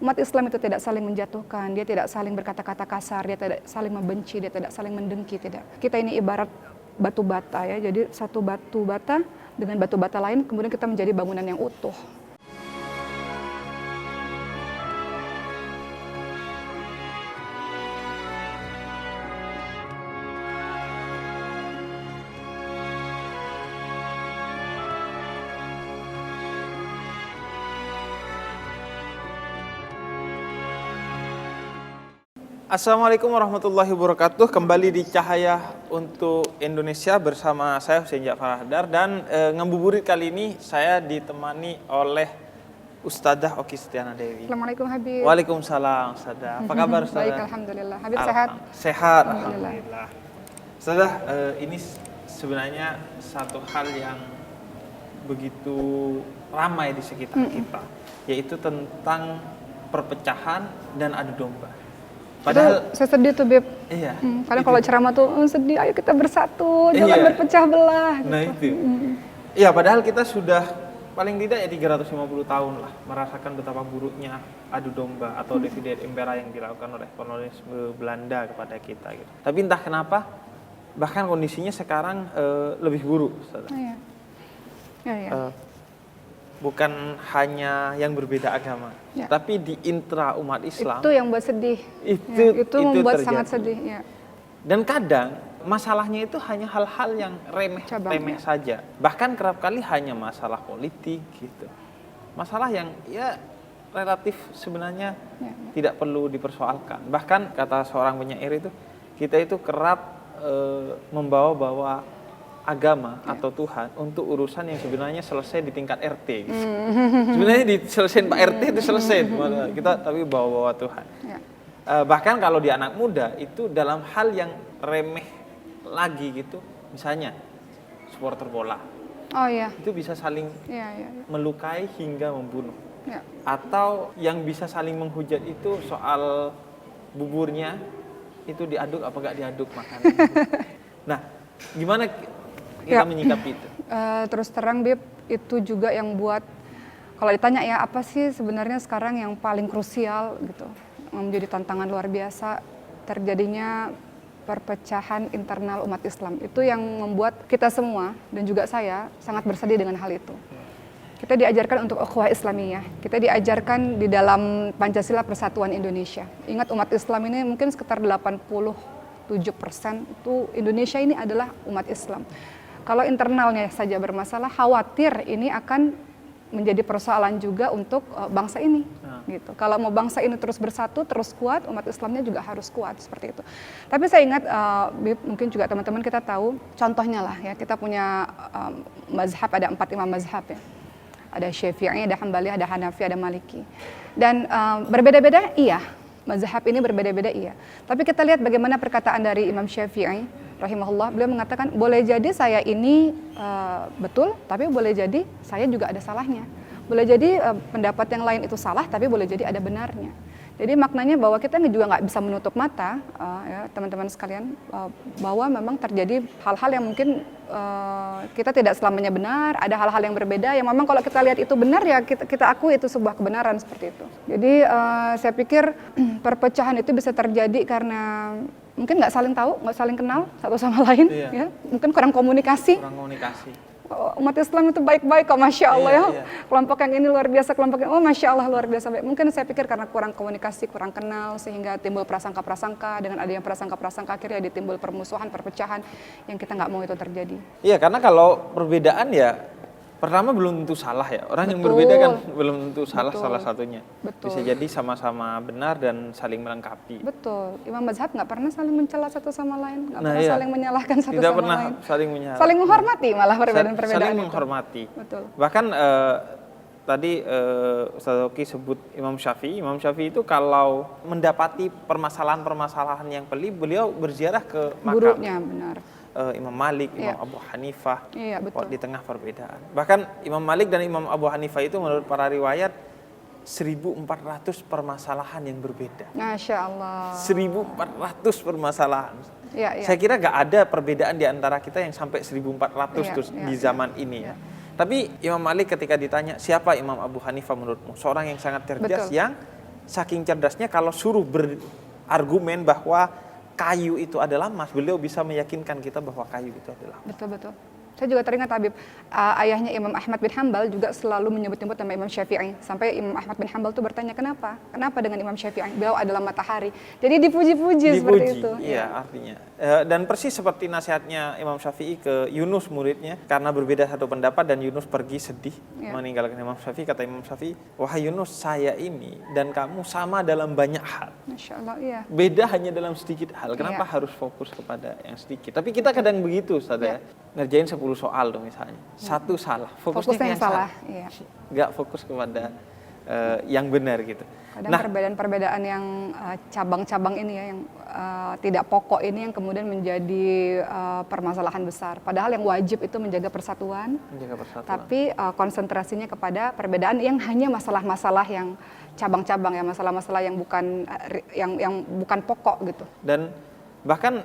umat Islam itu tidak saling menjatuhkan, dia tidak saling berkata-kata kasar, dia tidak saling membenci, dia tidak saling mendengki, tidak. Kita ini ibarat batu bata ya, jadi satu batu bata dengan batu bata lain, kemudian kita menjadi bangunan yang utuh. Assalamualaikum warahmatullahi wabarakatuh. Kembali di Cahaya untuk Indonesia bersama saya Husein Ja'far Haidar, dan ngabuburit kali ini saya ditemani oleh Ustadzah Oki Setiana Dewi. Assalamualaikum Habib. Waalaikumsalam Ustadzah. Apa kabar Ustadzah? Baik, alhamdulillah. Habib sehat? Sehat, alhamdulillah. Ustadzah, ini sebenarnya satu hal yang begitu ramai di sekitar kita, yaitu tentang perpecahan dan adu domba. Padahal saya sedih tuh, Beb. Iya. Kadang kalau ceramah tuh sedih, ayo kita bersatu, jangan berpecah belah. Nah itu. Iya, padahal kita sudah paling tidak ya 350 tahun lah merasakan betapa buruknya adu domba atau divide impera yang dilakukan oleh kolonialisme Belanda kepada kita gitu. Tapi entah kenapa bahkan kondisinya sekarang lebih buruk, Ustaz. Iya. Bukan hanya yang berbeda agama, tapi di intra umat Islam. Itu yang buat sedih. Itu membuat terjadi. Sangat sedih. Ya. Dan kadang masalahnya itu hanya hal-hal yang remeh saja. Bahkan kerap kali hanya masalah politik gitu. Masalah yang ya relatif sebenarnya tidak perlu dipersoalkan. Bahkan kata seorang penyair itu, kita itu kerap membawa-bawa agama atau Tuhan untuk urusan yang sebenarnya selesai di tingkat RT gitu. Sebenarnya diselesain Pak RT itu selesai, kita tapi bawa-bawa Tuhan. Bahkan kalau di anak muda itu dalam hal yang remeh lagi gitu, misalnya supporter bola, itu bisa saling melukai hingga membunuh. Atau yang bisa saling menghujat itu soal buburnya itu diaduk apa nggak diaduk makanan. Nah, gimana kita menyikapi itu? Terus terang, Bib, itu juga yang buat, kalau ditanya ya apa sih sebenarnya sekarang yang paling krusial gitu, menjadi tantangan luar biasa terjadinya perpecahan internal umat Islam. Itu yang membuat kita semua dan juga saya sangat bersedih dengan hal itu. Kita diajarkan untuk ukhuwah Islamiyah, kita diajarkan di dalam Pancasila Persatuan Indonesia. Ingat, umat Islam ini mungkin sekitar 87% itu Indonesia ini adalah umat Islam. Kalau internalnya saja bermasalah, khawatir ini akan menjadi persoalan juga untuk bangsa ini. Gitu. Kalau mau bangsa ini terus bersatu, terus kuat, umat Islamnya juga harus kuat seperti itu. Tapi saya ingat, mungkin juga teman-teman kita tahu, contohnya lah ya, kita punya mazhab, ada 4 imam mazhab ya. Ada Syafi'i, ada Hambali, ada Hanafi, ada Maliki. Dan berbeda-beda, iya. Mazhab ini berbeda-beda, iya. Tapi kita lihat bagaimana perkataan dari Imam Syafi'i rahimahullah, beliau mengatakan boleh jadi saya ini betul, tapi boleh jadi saya juga ada salahnya. Boleh jadi pendapat yang lain itu salah, tapi boleh jadi ada benarnya. Jadi maknanya bahwa kita juga nggak bisa menutup mata, ya, teman-teman sekalian, bahwa memang terjadi hal-hal yang mungkin kita tidak selamanya benar, ada hal-hal yang berbeda yang memang kalau kita lihat itu benar ya kita akui itu sebuah kebenaran seperti itu. Jadi saya pikir perpecahan itu bisa terjadi karena mungkin nggak saling tahu, nggak saling kenal satu sama lain, ya. Mungkin kurang komunikasi. Umat Islam itu baik-baik kok, Masya Allah ya. Kelompok yang ini luar biasa, kelompok yang Masya Allah luar biasa baik. Mungkin saya pikir karena kurang komunikasi, kurang kenal, sehingga timbul prasangka-prasangka. Dengan adanya prasangka-prasangka akhirnya ditimbul permusuhan, perpecahan yang kita nggak mau itu terjadi. Iya, karena kalau perbedaan ya pertama belum tentu salah ya. Orang yang berbeda kan belum tentu salah salah satunya. Bisa jadi sama-sama benar dan saling melengkapi. Betul. Imam mazhab nggak pernah saling mencela satu sama lain, nggak pernah saling menyalahkan satu sama lain. Tidak pernah saling menyalahkan. Saling menghormati malah perbedaan-perbedaan saling itu. menghormati. Betul. Bahkan tadi Ustaz Oki sebut Imam Syafi'i. Imam Syafi'i itu kalau mendapati permasalahan-permasalahan yang pelik, beliau berziarah ke makam. Gurunya, benar. Imam Malik, Imam Abu Hanifah, di tengah perbedaan. Bahkan Imam Malik dan Imam Abu Hanifah itu menurut para riwayat 1.400 permasalahan yang berbeda. Masya Allah. 1.400 permasalahan. Saya kira nggak ada perbedaan di antara kita yang sampai 1.400 di zaman ini ya. Tapi Imam Malik ketika ditanya siapa Imam Abu Hanifah menurutmu, seorang yang sangat cerdas, yang saking cerdasnya kalau suruh berargumen bahwa kayu itu adalah emas, beliau bisa meyakinkan kita bahwa kayu itu adalah emas. Betul. Saya juga teringat Habib, ayahnya Imam Ahmad bin Hambal juga selalu menyebut-nyebut nama Imam Syafi'i. Sampai Imam Ahmad bin Hambal tuh bertanya, kenapa? Kenapa dengan Imam Syafi'i? Beliau adalah matahari. Jadi dipuji-puji seperti itu. Iya, artinya. Dan persis seperti nasihatnya Imam Syafi'i ke Yunus muridnya, karena berbeda satu pendapat dan Yunus pergi sedih meninggalkan Imam Syafi'i. Kata Imam Syafi'i, wahai Yunus, saya ini dan kamu sama dalam banyak hal. Masya Allah, iya. Beda hanya dalam sedikit hal. Kenapa harus fokus kepada yang sedikit? Tapi kita kadang begitu, Ustaz ya. Ngerjain 10 soal tuh misalnya. Satu salah, fokusnya yang salah. Iya. Nggak fokus kepada yang benar gitu. Kadang perbedaan-perbedaan yang cabang-cabang ini ya, yang tidak pokok ini yang kemudian menjadi permasalahan besar. Padahal yang wajib itu menjaga persatuan. Tapi konsentrasinya kepada perbedaan yang hanya masalah-masalah yang cabang-cabang ya, masalah-masalah yang bukan pokok gitu. Dan bahkan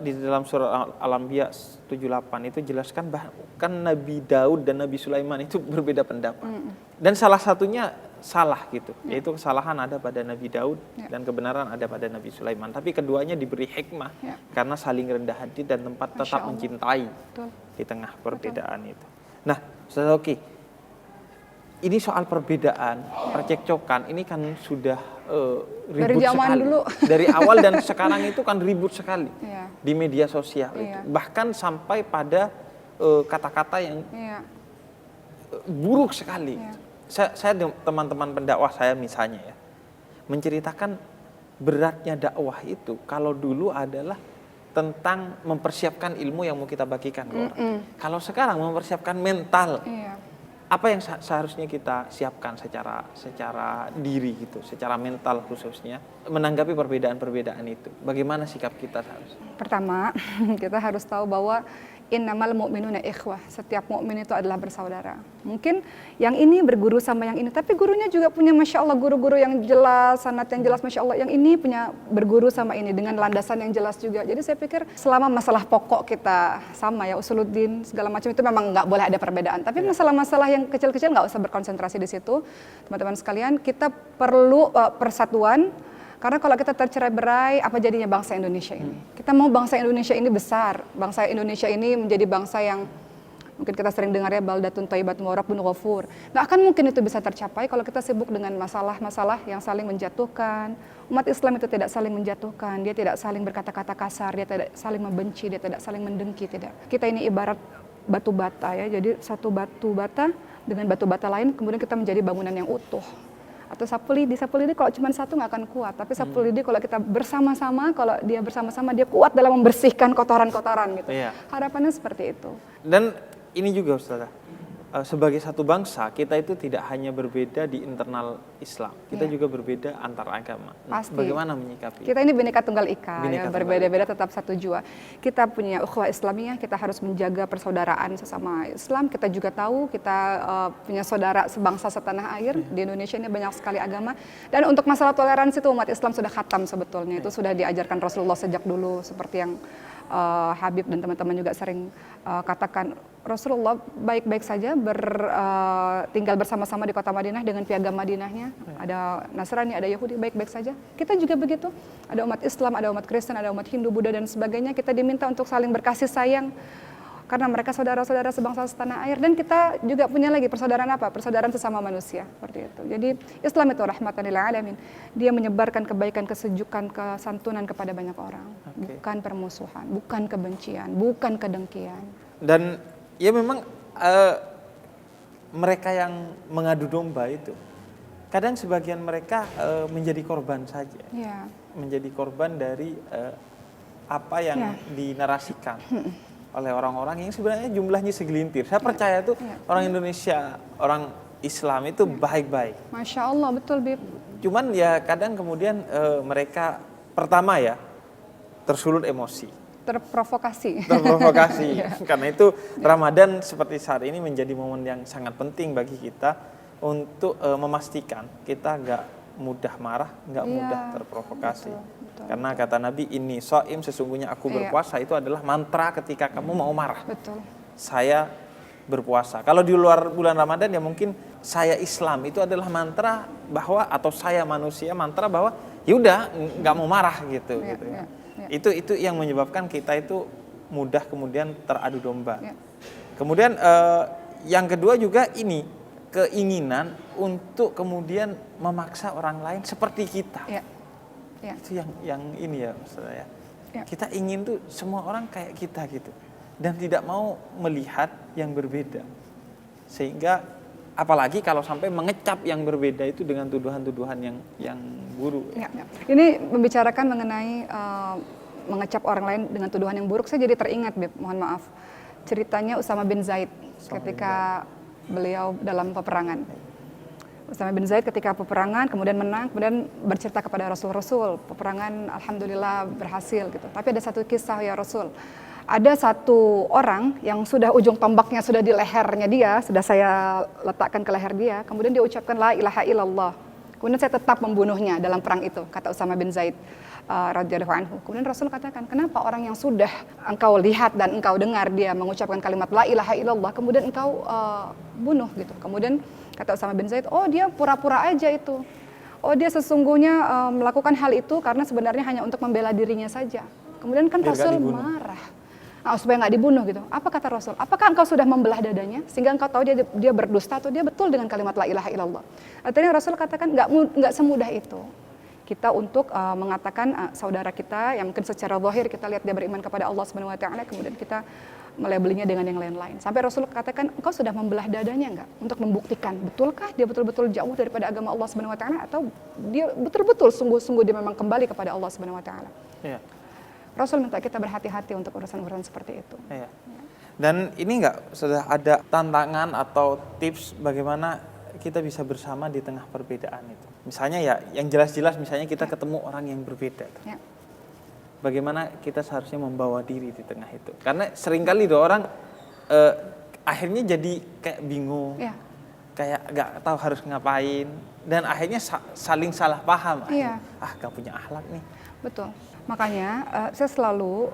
di dalam surah Al-Anbiya 78 itu jelaskan bahkan Nabi Daud dan Nabi Sulaiman itu berbeda pendapat. Dan salah satunya salah gitu, yaitu kesalahan ada pada Nabi Daud dan kebenaran ada pada Nabi Sulaiman. Tapi keduanya diberi hikmah karena saling rendah hati dan tempat tetap mencintai di tengah perbedaan itu. Nah, Ustaz Oki, ini soal perbedaan, percekcokan, ini kan sudah ribut sekali. Dulu. Dari awal dan sekarang itu kan ribut sekali di media sosial itu. Bahkan sampai pada kata-kata yang buruk sekali. Saya teman-teman pendakwah saya misalnya ya, menceritakan beratnya dakwah itu kalau dulu adalah tentang mempersiapkan ilmu yang mau kita bagikan ke orang. Kalau sekarang mempersiapkan mental. Apa yang seharusnya kita siapkan secara diri gitu, secara mental khususnya menanggapi perbedaan-perbedaan itu. Bagaimana sikap kita seharusnya? Pertama, kita harus tahu bahwa innamal mu'minuna ikhwah. Setiap mukmin itu adalah bersaudara. Mungkin yang ini berguru sama yang ini, tapi gurunya juga punya Masya Allah guru-guru yang jelas, sanad yang jelas Masya Allah. Yang ini punya berguru sama ini dengan landasan yang jelas juga. Jadi saya pikir selama masalah pokok kita sama ya, usuluddin segala macam itu memang nggak boleh ada perbedaan. Tapi masalah-masalah yang kecil-kecil nggak usah berkonsentrasi di situ. Teman-teman sekalian, kita perlu persatuan. Karena kalau kita tercerai-berai, apa jadinya bangsa Indonesia ini? Kita mau bangsa Indonesia ini besar, bangsa Indonesia ini menjadi bangsa yang mungkin kita sering dengar ya, baldatun thayyibatun wa rabbun ghafur. Nggak akan mungkin itu bisa tercapai kalau kita sibuk dengan masalah-masalah yang saling menjatuhkan. Umat Islam itu tidak saling menjatuhkan, dia tidak saling berkata-kata kasar, dia tidak saling membenci, dia tidak saling mendengki, tidak. Kita ini ibarat batu bata ya, jadi satu batu bata dengan batu bata lain, kemudian kita menjadi bangunan yang utuh. Atau sapu lidi kalau cuma satu nggak akan kuat, tapi sapu lidi kalau kita bersama-sama, kalau dia bersama-sama dia kuat dalam membersihkan kotoran-kotoran gitu. Harapannya seperti itu. Dan ini juga Ustazah, sebagai satu bangsa kita itu tidak hanya berbeda di internal Islam, kita juga berbeda antar agama. Pasti. Bagaimana menyikapi? Kita ini Bhinneka Tunggal Ika, ya, berbeda-beda tetap satu jua. Kita punya ukhuwah Islamiyah, kita harus menjaga persaudaraan sesama Islam. Kita juga tahu kita punya saudara sebangsa setanah air. Di Indonesia ini banyak sekali agama. Dan untuk masalah toleransi itu umat Islam sudah khatam sebetulnya. Itu sudah diajarkan Rasulullah sejak dulu, seperti yang Habib dan teman-teman juga sering katakan. Rasulullah baik-baik saja tinggal bersama-sama di kota Madinah dengan piagam Madinahnya. Ada Nasrani, ada Yahudi, baik-baik saja. Kita juga begitu. Ada umat Islam, ada umat Kristen, ada umat Hindu, Buddha dan sebagainya. Kita diminta untuk saling berkasih sayang karena mereka saudara-saudara sebangsa setanah air. Dan kita juga punya lagi persaudaraan apa? Persaudaraan sesama manusia, seperti itu. Jadi Islam itu rahmatan lil alamin. Dia menyebarkan kebaikan, kesejukan, kesantunan kepada banyak orang. Bukan permusuhan, bukan kebencian, bukan kedengkian. Dan ya memang mereka yang mengadu domba itu kadang sebagian mereka menjadi korban saja, menjadi korban dari apa yang dinarasikan oleh orang-orang yang sebenarnya jumlahnya segelintir. Saya percaya tuh orang Indonesia, orang Islam itu baik-baik. Masya Allah, betul Bib. Cuman ya kadang kemudian mereka pertama ya tersulut emosi. Terprovokasi. Karena itu Ramadan seperti saat ini menjadi momen yang sangat penting bagi kita untuk memastikan kita nggak mudah marah, nggak mudah terprovokasi. Betul. Karena kata Nabi, ini shaim, sesungguhnya aku berpuasa, itu adalah mantra ketika kamu mau marah. Betul. Saya berpuasa. Kalau di luar bulan Ramadan ya mungkin saya Islam itu adalah mantra bahwa, atau saya manusia mantra bahwa ya udah nggak mau marah gitu. Ya, gitu ya, ya. Itu yang menyebabkan kita itu mudah kemudian teradu domba. Ya. Kemudian yang kedua juga ini keinginan untuk kemudian memaksa orang lain seperti kita. Ya. Ya. Itu yang ini ya maksud saya. Ya. Kita ingin tuh semua orang kayak kita gitu. Dan tidak mau melihat yang berbeda. Sehingga apalagi kalau sampai mengecap yang berbeda itu dengan tuduhan-tuduhan yang buruk. Ya, ya. Ini membicarakan mengenai mengecap orang lain dengan tuduhan yang buruk, saya jadi teringat, Beb, mohon maaf. Ceritanya Usama bin Zaid ketika beliau dalam peperangan. Usama bin Zaid ketika peperangan kemudian menang, kemudian bercerita kepada Rasul, peperangan alhamdulillah berhasil gitu. Tapi ada satu kisah ya Rasul. Ada satu orang yang sudah ujung tombaknya sudah di lehernya dia, sudah saya letakkan ke leher dia, kemudian dia ucapkan la ilaha illallah. Kemudian saya tetap membunuhnya dalam perang itu, kata Usama bin Zaid radhiyallahu anhu. Kemudian Rasul katakan, kenapa orang yang sudah engkau lihat dan engkau dengar dia mengucapkan kalimat la ilaha illallah, kemudian engkau bunuh gitu. Kemudian kata Usama bin Zaid, oh dia pura-pura aja itu. Oh dia sesungguhnya melakukan hal itu karena sebenarnya hanya untuk membela dirinya saja. Kemudian kan Rasul marah. Supaya nggak dibunuh gitu. Apa kata Rasul? Apakah engkau sudah membelah dadanya sehingga engkau tahu dia berdusta atau dia betul dengan kalimat la ilaha illallah? Artinya Rasul katakan nggak semudah itu kita untuk mengatakan saudara kita yang mungkin secara zahir kita lihat dia beriman kepada Allah Subhanahu wa taala, kemudian kita melabelinya dengan yang lain-lain. Sampai Rasul katakan engkau sudah membelah dadanya enggak untuk membuktikan betulkah dia betul-betul jauh daripada agama Allah Subhanahu wa taala atau dia betul-betul sungguh-sungguh dia memang kembali kepada Allah Subhanahu wa taala. Iya. Rasul minta kita berhati-hati untuk urusan-urusan seperti itu. Iya. Dan ini sudah ada tantangan atau tips bagaimana kita bisa bersama di tengah perbedaan itu. Misalnya ya, yang jelas-jelas misalnya kita ketemu orang yang berbeda. Ya. Bagaimana kita seharusnya membawa diri di tengah itu. Karena seringkali orang akhirnya jadi kayak bingung, kayak gak tahu harus ngapain. Dan akhirnya saling salah paham. Gak punya akhlak nih. Betul. Makanya saya selalu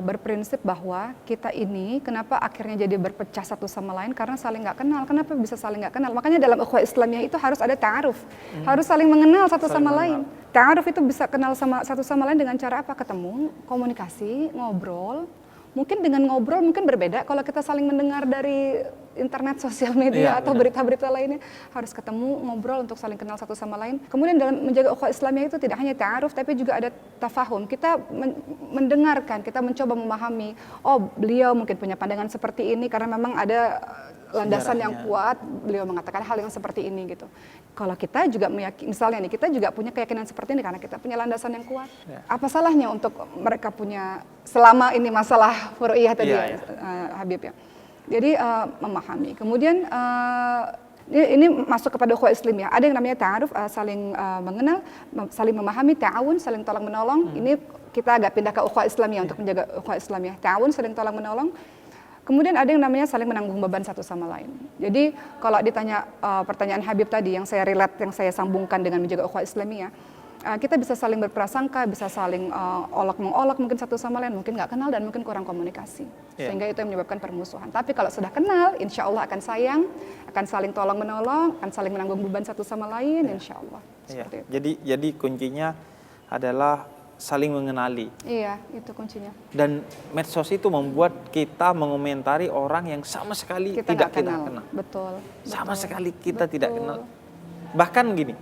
berprinsip bahwa kita ini kenapa akhirnya jadi berpecah satu sama lain karena saling nggak kenal. Kenapa bisa saling nggak kenal? Makanya dalam ukhuwah Islamiyah itu harus ada ta'aruf, harus saling mengenal satu sama lain. Ta'aruf itu bisa kenal satu sama lain dengan cara apa? Ketemu, komunikasi, ngobrol. Mungkin dengan ngobrol mungkin berbeda kalau kita saling mendengar dari internet, sosial media atau berita-berita lainnya. Harus ketemu, ngobrol untuk saling kenal satu sama lain. Kemudian dalam menjaga ukhuwah Islamiyah itu tidak hanya ta'aruf tapi juga ada tafahum. Kita mendengarkan, kita mencoba memahami, oh beliau mungkin punya pandangan seperti ini karena memang ada landasan yang kuat, beliau mengatakan hal yang seperti ini gitu. Kalau kita juga meyakini, misalnya nih, kita juga punya keyakinan seperti ini karena kita punya landasan yang kuat. Apa salahnya untuk mereka punya, selama ini masalah furu'iyah tadi Habib ya. Jadi memahami. Kemudian ini masuk kepada ukhuwah Islamiyah. Ada yang namanya ta'aruf, saling mengenal, saling memahami, ta'awun, saling tolong menolong. Ini kita agak pindah ke ukhuwah Islamiyah untuk menjaga ukhuwah Islamiyah. Ta'awun, saling tolong menolong. Kemudian ada yang namanya saling menanggung beban satu sama lain. Jadi kalau ditanya pertanyaan Habib tadi yang saya relate, yang saya sambungkan dengan menjaga ukhuwah Islamiyah, kita bisa saling berprasangka, bisa saling olok-mengolok mungkin satu sama lain, mungkin nggak kenal dan mungkin kurang komunikasi. Sehingga itu yang menyebabkan permusuhan. Tapi kalau sudah kenal, insya Allah akan sayang, akan saling tolong menolong, akan saling menanggung beban satu sama lain, insya Allah. Seperti itu. Jadi kuncinya adalah saling mengenali. Iya, itu kuncinya. Dan medsos itu membuat kita mengomentari orang yang sama sekali tidak kita kenal. Betul. Sama sekali kita tidak kenal. Bahkan gini,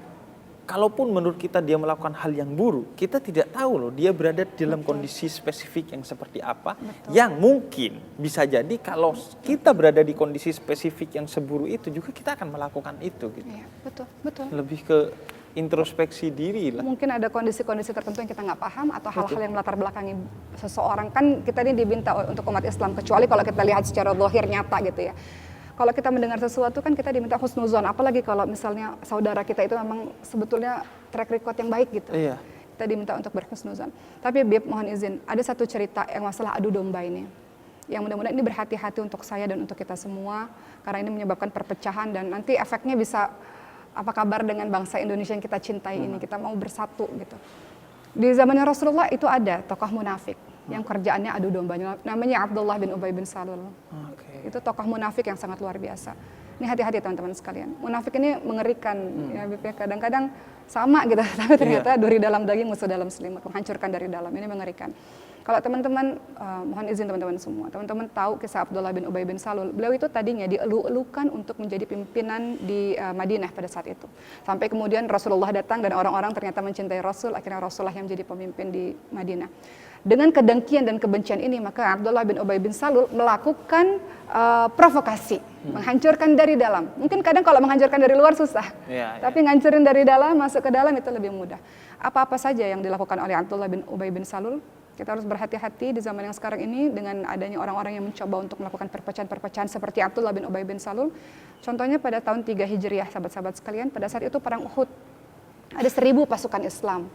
kalaupun menurut kita dia melakukan hal yang buruk, kita tidak tahu loh dia berada dalam kondisi spesifik yang seperti apa. Yang mungkin bisa jadi kalau kita berada di kondisi spesifik yang seburuk itu juga kita akan melakukan itu gitu. Iya, betul. Lebih ke introspeksi diri lah. Mungkin ada kondisi-kondisi tertentu yang kita nggak paham atau hal-hal yang melatar belakangi seseorang. Kan kita ini diminta untuk umat Islam, kecuali kalau kita lihat secara zahir nyata gitu ya. Kalau kita mendengar sesuatu kan kita diminta husnuzon, apalagi kalau misalnya saudara kita itu memang sebetulnya track record yang baik gitu. Iya. Kita diminta untuk berhusnuzon. Tapi Bib, mohon izin, ada satu cerita yang masalah adu domba ini. Yang mudah-mudahan ini berhati-hati untuk saya dan untuk kita semua, karena ini menyebabkan perpecahan dan nanti efeknya bisa apa kabar dengan bangsa Indonesia yang kita cintai ini, kita mau bersatu gitu. Di zamannya Rasulullah itu ada tokoh munafik. yang kerjaannya adu domba. Namanya Abdullah bin Ubay bin Salul. Itu tokoh munafik yang sangat luar biasa. Ini hati-hati teman-teman sekalian. Munafik ini mengerikan. Ya, kadang-kadang sama gitu, tapi ternyata duri dalam daging, musuh dalam selimut, menghancurkan dari dalam. Ini mengerikan. Kalau teman-teman, mohon izin teman-teman semua, teman-teman tahu kisah Abdullah bin Ubay bin Salul. Beliau itu tadinya dielu-elukan untuk menjadi pimpinan di Madinah pada saat itu. Sampai kemudian Rasulullah datang dan orang-orang ternyata mencintai Rasul, akhirnya Rasulullah yang menjadi pemimpin di Madinah. Dengan kedengkian dan kebencian ini, maka Abdullah bin Ubay bin Salul melakukan provokasi, menghancurkan dari dalam. Mungkin kadang kalau menghancurkan dari luar susah, tapi ngancurin dari dalam, masuk ke dalam itu lebih mudah. Apa-apa saja yang dilakukan oleh Abdullah bin Ubay bin Salul, kita harus berhati-hati di zaman yang sekarang ini dengan adanya orang-orang yang mencoba untuk melakukan perpecahan-perpecahan seperti Abdullah bin Ubay bin Salul. Contohnya pada tahun 3 Hijriah, sahabat-sahabat sekalian, pada saat itu perang Uhud. Ada 1.000 pasukan Islam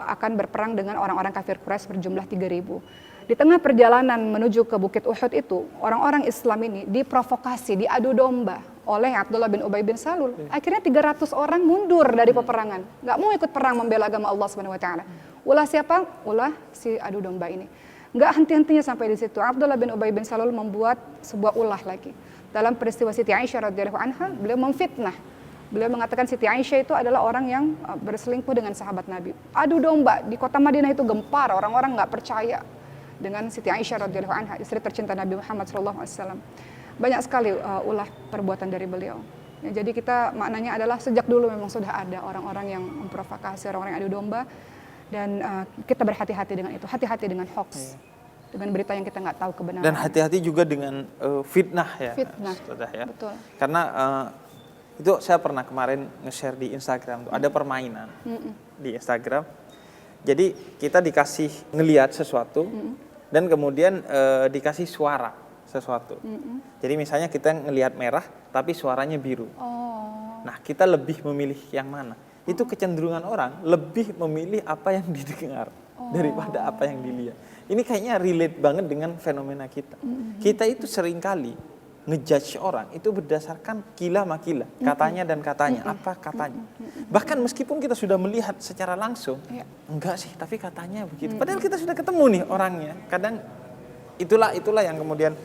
akan berperang dengan orang-orang kafir Quraisy berjumlah 3.000. Di tengah perjalanan menuju ke Bukit Uhud itu, orang-orang Islam ini diprovokasi, diadu domba oleh Abdullah bin Ubay bin Salul. Akhirnya 300 orang mundur dari peperangan, nggak mau ikut perang membela agama Allah Subhanahu Wa Taala. Ulah siapa? Ulah si adu domba ini. Nggak henti-hentinya sampai di situ. Abdullah bin Ubay bin Salul membuat sebuah ulah lagi. Dalam peristiwa Siti Aisyah radhiyallahu anha, beliau memfitnah. Beliau mengatakan Siti Aisyah itu adalah orang yang berselingkuh dengan sahabat Nabi. Adu domba di kota Madinah itu gempar, orang-orang nggak percaya dengan Siti Aisyah radhiyallahu anha, istri tercinta Nabi Muhammad SAW. Banyak sekali ulah perbuatan dari beliau. Ya, jadi kita maknanya adalah sejak dulu memang sudah ada orang-orang yang memprovokasi, orang-orang yang adu domba. Dan kita berhati-hati dengan itu, hati-hati dengan hoax, dengan berita yang kita nggak tahu kebenaran. Dan hati-hati juga dengan fitnah ya. Fitnah, ya. Betul. Karena itu saya pernah kemarin nge-share di Instagram, ada permainan di Instagram. Jadi kita dikasih ngelihat sesuatu dan kemudian dikasih suara sesuatu. Jadi misalnya kita ngelihat merah tapi suaranya biru. Nah kita lebih memilih yang mana? Itu kecenderungan orang lebih memilih apa yang didengar daripada apa yang dilihat. Ini kayaknya relate banget dengan fenomena kita. Kita itu seringkali ngejudge orang itu berdasarkan kila makila, katanya dan katanya, apa katanya. Bahkan meskipun kita sudah melihat secara langsung, enggak sih, tapi katanya begitu. Padahal kita sudah ketemu nih orangnya. Kadang itulah yang kemudian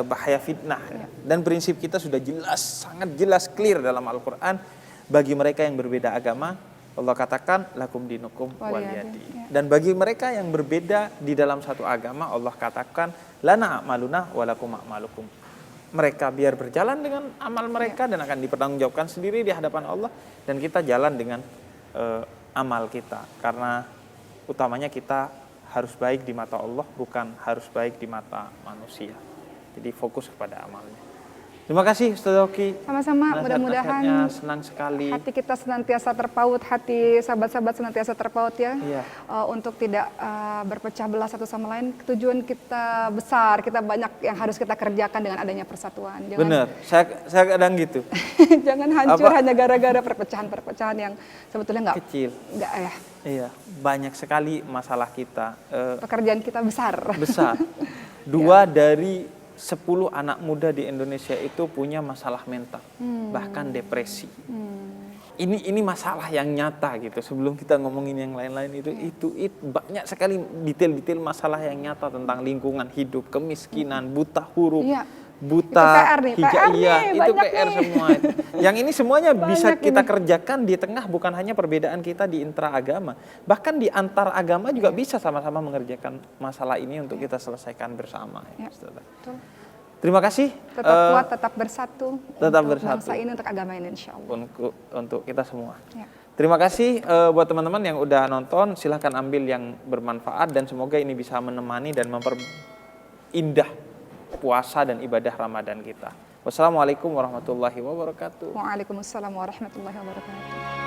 bahaya fitnah. Dan prinsip kita sudah jelas, sangat jelas, clear dalam Al-Quran. Bagi mereka yang berbeda agama, Allah katakan lakum dinukum waliyadi. Dan bagi mereka yang berbeda di dalam satu agama, Allah katakan lana a'maluna walakum a'malukum. Mereka biar berjalan dengan amal mereka dan akan dipertanggungjawabkan sendiri di hadapan Allah, dan kita jalan dengan amal kita. Karena utamanya kita harus baik di mata Allah, bukan harus baik di mata manusia. Jadi fokus kepada amalnya. Terima kasih Ustaz Oki. Sama-sama, mudah-mudahan senang sekali. Hati kita senantiasa terpaut, hati sahabat-sahabat senantiasa terpaut ya. Untuk tidak berpecah belah satu sama lain. Tujuan kita besar, kita banyak yang harus kita kerjakan dengan adanya persatuan. Benar, saya kadang gitu. Jangan hancur hanya gara-gara perpecahan-perpecahan yang sebetulnya nggak kecil. Nggak ya. Iya, banyak sekali masalah kita. Pekerjaan kita besar. Besar. 2 dari 10 anak muda di Indonesia itu punya masalah mental, bahkan depresi. Ini masalah yang nyata gitu. Sebelum kita ngomongin yang lain-lain itu banyak sekali detail-detail masalah yang nyata tentang lingkungan hidup, kemiskinan, buta huruf, buta hijaiyah, itu PR semua itu. Yang ini semuanya bisa kita kerjakan di tengah, bukan hanya perbedaan kita di intra-agama, bahkan di antar agama juga bisa sama-sama mengerjakan masalah ini untuk kita selesaikan bersama. Terima kasih. Tetap kuat, tetap bersatu. Tetap untuk bersatu. Bangsa ini, untuk agama ini, insya Allah. Untuk kita semua. Terima kasih buat teman-teman yang udah nonton. Silahkan ambil yang bermanfaat dan semoga ini bisa menemani dan memperindah puasa dan ibadah Ramadan kita. Wassalamualaikum warahmatullahi wabarakatuh. Waalaikumsalam warahmatullahi wabarakatuh.